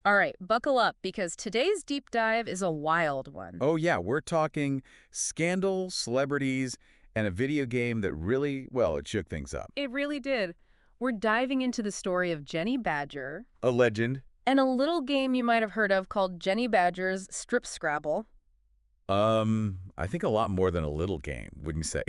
All right, buckle up because today's deep dive is a wild one. Oh, yeah, we're talking scandal, celebrities, and a video game that really, well, it shook things up. It really did. We're diving into the story of Jenny Badger A legend. and a little game you might have heard of called Jenny Badger's Strip Scrabble. I think a lot more than a little game, wouldn't you say?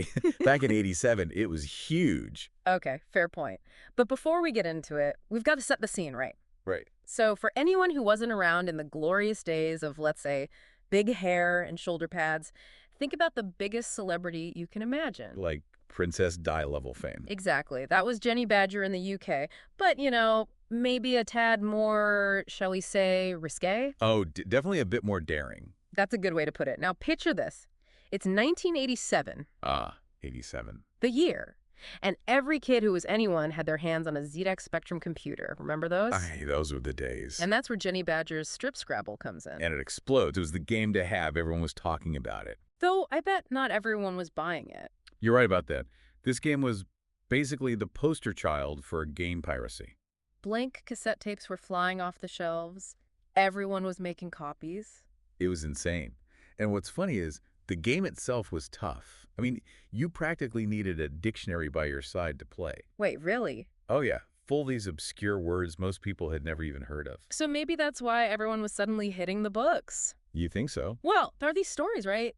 Back in '87, it was huge. Okay, fair point. But before we get into it, we've got to set the scene right. Right. So, for anyone who wasn't around in the glorious days of, let's say, big hair and shoulder pads, think about the biggest celebrity you can imagine. Like Princess Di level fame. Exactly. That was Jenny Badger in the UK. But, maybe a tad more, shall we say, risque? Oh, definitely a bit more daring. That's a good way to put it. Now, picture this. It's 1987, Ah, '87. the year. And every kid who was anyone had their hands on a ZX Spectrum computer. Remember those? Aye, those were the days. And that's where Jenny Badger's Strip Scrabble comes in. And it explodes. It was the game to have. Everyone was talking about it. Though I bet not everyone was buying it. You're right about that. This game was basically the poster child for game piracy. Blank cassette tapes were flying off the shelves. Everyone was making copies. It was insane. And what's funny is the game itself was tough. I mean, you practically needed a dictionary by your side to play. Wait, really? Oh, yeah. Full of these obscure words most people had never even heard of. So maybe that's why everyone was suddenly hitting the books. You think so? Well, there are these stories, right?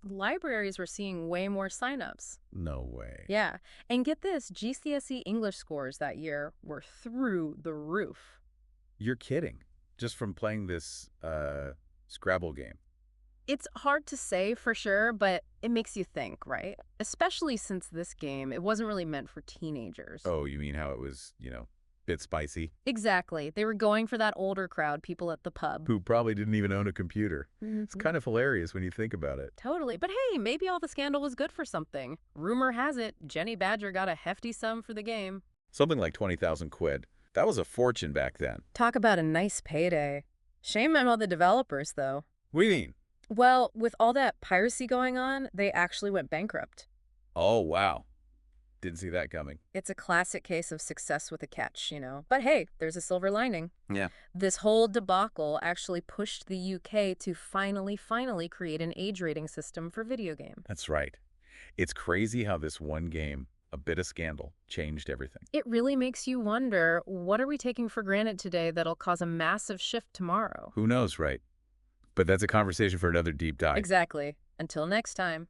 Libraries were seeing way more signups. No way. Yeah. And get this, GCSE English scores that year were through the roof. You're kidding. Just from playing this Scrabble game. It's hard to say for sure, but it makes you think, right? Especially since this game, it wasn't really meant for teenagers. Oh, you mean how it was, bit spicy? Exactly. They were going for that older crowd, people at the pub. Who probably didn't even own a computer. It's Mhm. kind of hilarious when you think about it. Totally. But hey, maybe all the scandal was good for something. Rumor has it, Jenny Badger got a hefty sum for the game. Something like 20,000 quid. That was a fortune back then. Talk about a nice payday. Shame on all the developers, though. What do you mean? Well, with all that piracy going on, they actually went bankrupt. Oh, wow. Didn't see that coming. It's a classic case of success with a catch. But hey, there's a silver lining. Yeah. This whole debacle actually pushed the UK to finally create an age rating system for video games. That's right. It's crazy how this one game, a bit of scandal, changed everything. It really makes you wonder, what are we taking for granted today that'll cause a massive shift tomorrow? Who knows, right? But that's a conversation for another deep dive. Exactly. Until next time.